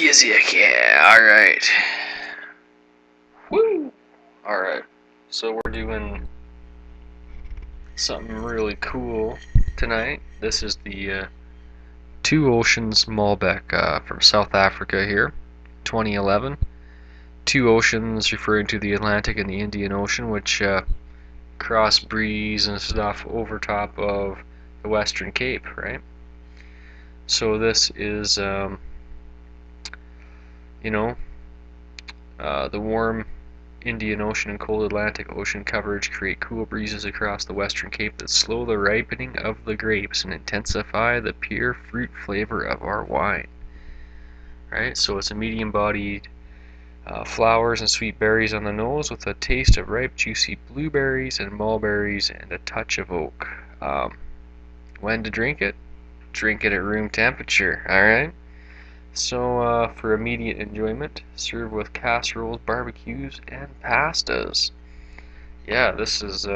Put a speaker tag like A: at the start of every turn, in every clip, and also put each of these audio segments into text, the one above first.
A: Beerzerker. Alright. Woo! Alright. So we're doing something really cool tonight. This is the Two Oceans Malbec from South Africa here, 2011. Two Oceans referring to the Atlantic and the Indian Ocean, which crossbreeds and stuff over top of the Western Cape, right? So this is, the warm Indian Ocean and cold Atlantic Ocean coverage create cool breezes across the Western Cape that slow the ripening of the grapes and intensify the pure fruit flavor of our wine. Right, so it's a medium-bodied flowers and sweet berries on the nose with a taste of ripe, juicy blueberries and mulberries and a touch of oak. When to drink it? Drink it at room temperature, alright? So for immediate enjoyment, serve with casseroles, barbecues, and pastas. Yeah, this is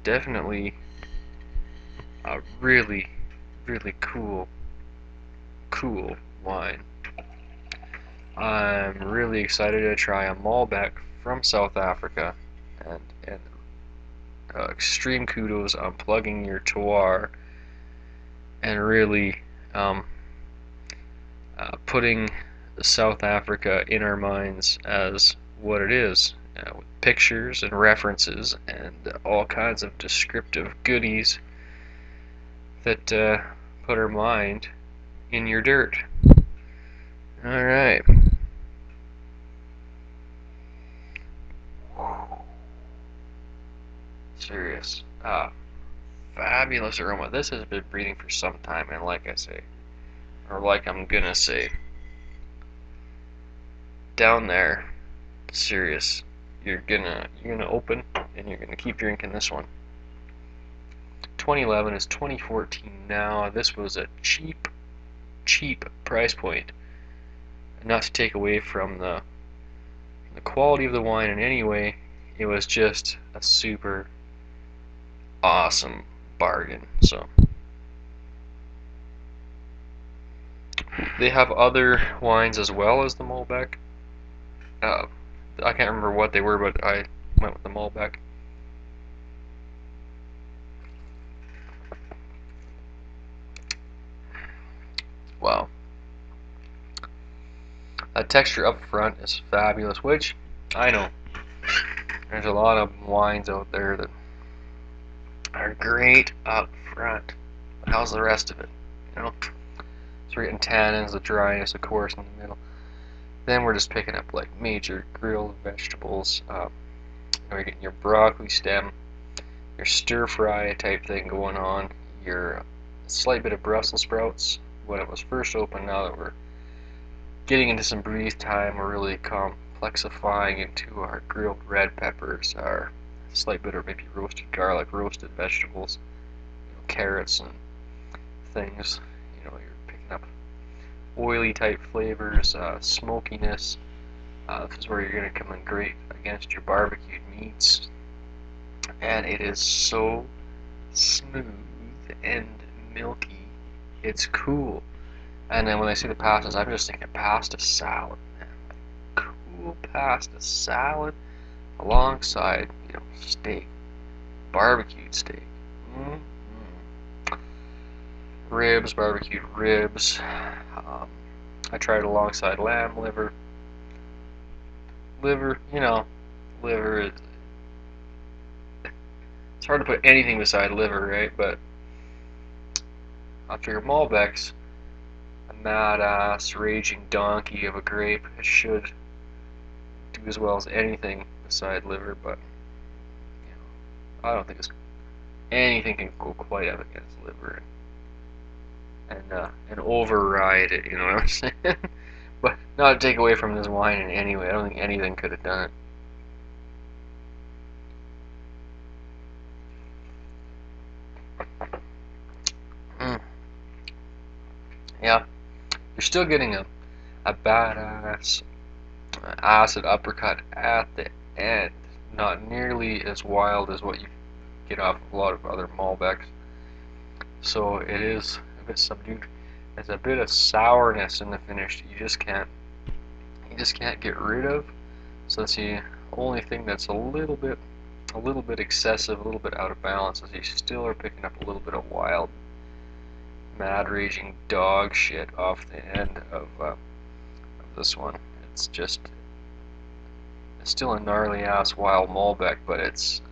A: definitely a really, really cool wine. I'm really excited to try a Malbec from South Africa, and extreme kudos on plugging your terroir and really putting South Africa in our minds as what it is, with pictures and references and all kinds of descriptive goodies that put our mind in your dirt. Alright. Serious. Fabulous aroma. This has been breeding for some time, and like I say, or like I'm gonna say, down there, serious. You're gonna open and you're gonna keep drinking this one. 2011 is 2014 now. This was a cheap price point. Not to take away from the quality of the wine in any way, it was just a super awesome bargain. So they have other wines as well as the Malbec. I can't remember what they were, but I went with the Malbec. Wow. That texture up front is fabulous, which I know there's a lot of wines out there that are great up front, but how's the rest of it? So we're getting tannins, the dryness, of course, in the middle. Then we're just picking up like major grilled vegetables. You're getting your broccoli stem, your stir fry type thing going on, your slight bit of Brussels sprouts when it was first opened. Now that we're getting into some breathe time, we're really complexifying into our grilled red peppers, our slight bit of maybe roasted garlic, roasted vegetables, carrots and things. You're picking up oily type flavors, smokiness. This is where you're going to come in great against your barbecued meats, and it is so smooth and milky. It's cool. And then when I see the pastas, I'm just thinking pasta salad, man. Cool pasta salad alongside, steak, barbecued steak. Ribs, barbecued ribs. I tried it alongside lamb liver. Liver, liver is... It's hard to put anything beside liver, right? But after your Malbecs, a mad-ass, raging donkey of a grape, it should do as well as anything beside liver, but I don't think anything can go quite up against liver and override it, you know what I'm saying? But not to take away from this wine in any way. I don't think anything could have done it. Yeah, you're still getting a badass acid uppercut at the end. Not nearly as wild as what you get off of a lot of other Malbecs. So it is a bit subdued. There's a bit of sourness in the finish that you just can't you just can't get rid of. So that's the only thing that's a little bit excessive, a little bit out of balance, is you still are picking up a little bit of wild, mad raging dog shit off the end of this one. It's still a gnarly ass wild Malbec, but it's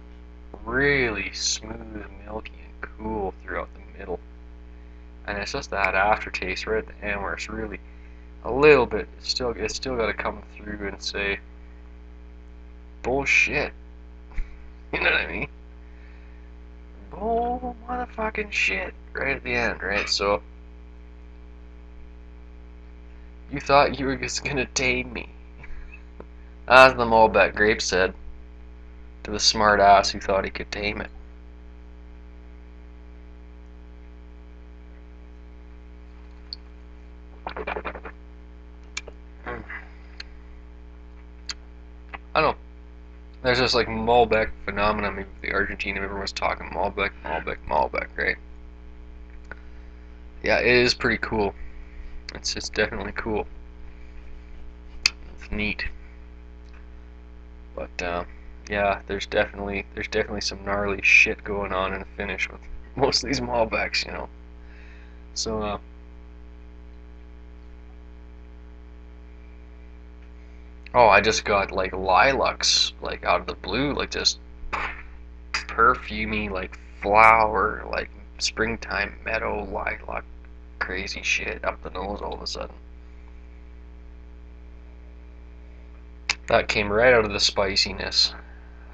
A: really smooth, milky, and cool throughout the middle. And it's just that aftertaste right at the end where it's really a little bit, it's still got to come through and say, bullshit. You know what I mean? Bull motherfucking shit right at the end, right? So, you thought you were just gonna tame me. As the Malbec grape said to the smart ass who thought he could tame it. I don't know. There's this like Malbec phenomenon, maybe the Argentina, everyone was talking Malbec, Malbec, Malbec, right? Yeah, it is pretty cool. It's definitely cool. It's neat. But yeah, there's definitely some gnarly shit going on in the finish with most of these Malbecs, you know. So oh, I just got like lilacs like out of the blue, like just perfumey, like flower, like springtime meadow lilac, crazy shit up the nose all of a sudden. That came right out of the spiciness.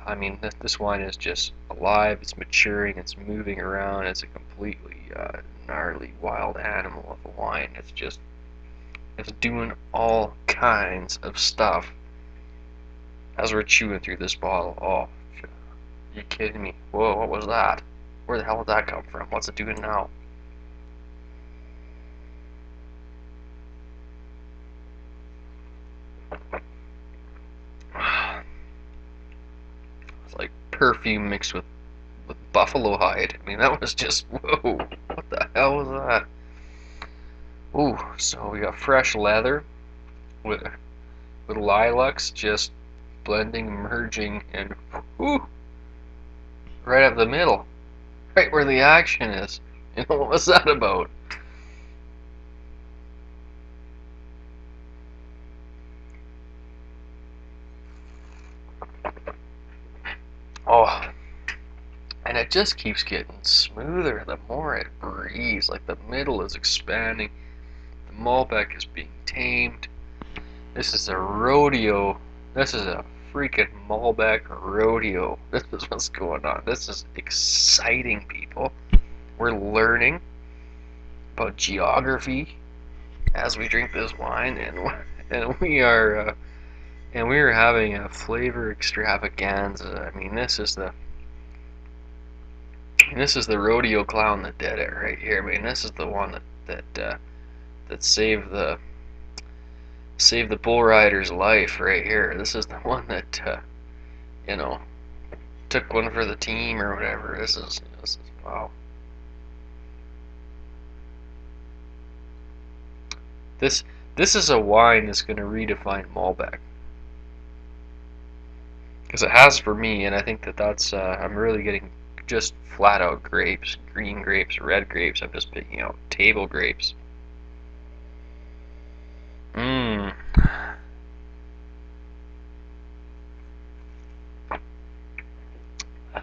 A: I mean, this wine is just alive, it's maturing, it's moving around, it's a completely gnarly wild animal of a wine. It's doing all kinds of stuff as we're chewing through this bottle. Oh, you kidding me? Whoa, what was that? Where the hell did that come from? What's it doing now? It's like perfume mixed with buffalo hide. I mean, that was just, whoa, what the hell was that? Ooh, so we got fresh leather with lilacs just blending, merging, and whoo, right up the middle, right where the action is. You know, what was that about? Oh, and it just keeps getting smoother the more it breathes. Like the middle is expanding, the Malbec is being tamed. This is a rodeo. This is a freaking Malbec rodeo. This is what's going on. This is exciting, people. We're learning about geography as we drink this wine, and we are having a flavor extravaganza. I mean, this is the rodeo clown that did it right here. I mean, this is the one that saved the bull rider's life right here. This is the one that you know, took one for the team or whatever. This is wow. This is a wine that's going to redefine Malbec, because it has for me, and I think that's I'm really getting just flat out grapes, green grapes, red grapes. I'm just picking out table grapes. Mmm.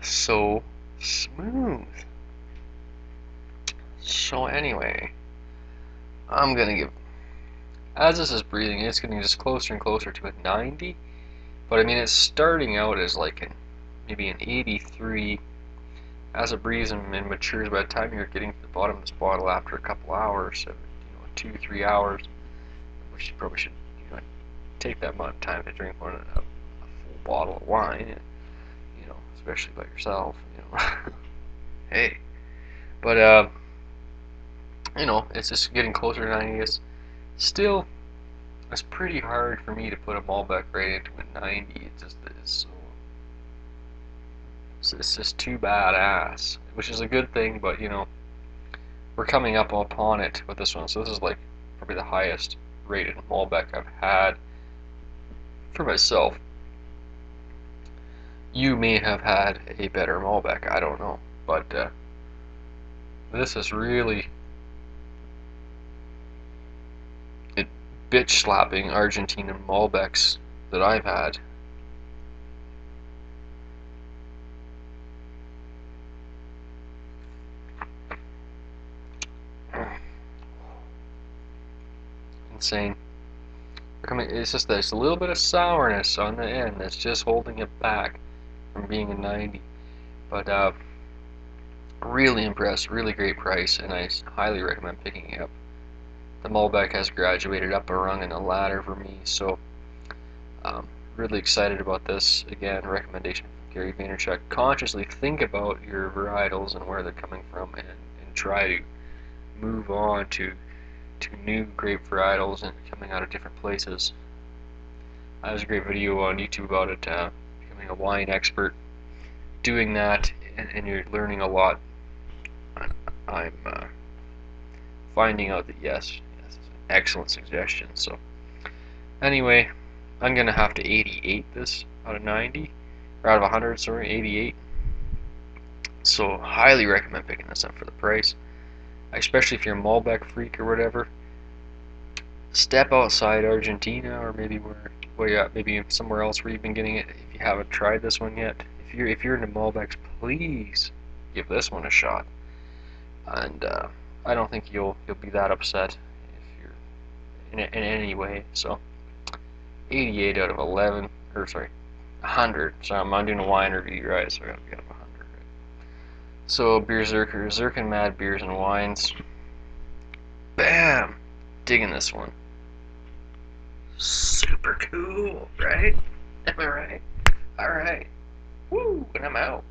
A: So smooth. So anyway, I'm gonna give, as this is breathing, it's getting just closer and closer to a 90. But I mean, it's starting out as like maybe an 83. As it breathes and matures, by the time you're getting to the bottom of this bottle after a couple hours, 2-3 hours, which you probably should take that amount of time to drink a full bottle of wine, especially by yourself, Hey, but it's just getting closer to 90. It's pretty hard for me to put a Malbec right into a 90. It just is it's just too badass, which is a good thing, but we're coming up upon it with this one. So this is like probably the highest rated Malbec I've had for myself, you may have had a better Malbec, I don't know, but this is really bitch slapping Argentinian Malbecs that I've had. Insane. It's just there's a little bit of sourness on the end that's just holding it back from being a 90. But really impressed, really great price, and I highly recommend picking it up. The Malbec has graduated up a rung in the ladder for me, so really excited about this. Again, recommendation from Gary Vaynerchuk. Consciously think about your varietals and where they're coming from, and try to move on to new grape varietals and coming out of different places. There's a great video on YouTube about it, becoming a wine expert. Doing that, and you're learning a lot. I'm finding out that yes, excellent suggestion. So anyway, I'm gonna have to 88 this out of 90, or out of 100, sorry, 88. So highly recommend picking this up for the price, especially if you're a Malbec freak or whatever. Step outside Argentina, or maybe maybe somewhere else where you've been getting it. If you haven't tried this one yet, if you're into Malbecs, please give this one a shot. And I don't think you'll be that upset if you're in any way. So 88 out of 11, or sorry, 100. So I'm doing a wine review, right? So I gotta get up 100. Right? So Beerzerker, Zirkin Mad Beers and Wines. Bam! Digging this one. Super cool, right? Am I right? Alright. Woo! And I'm out.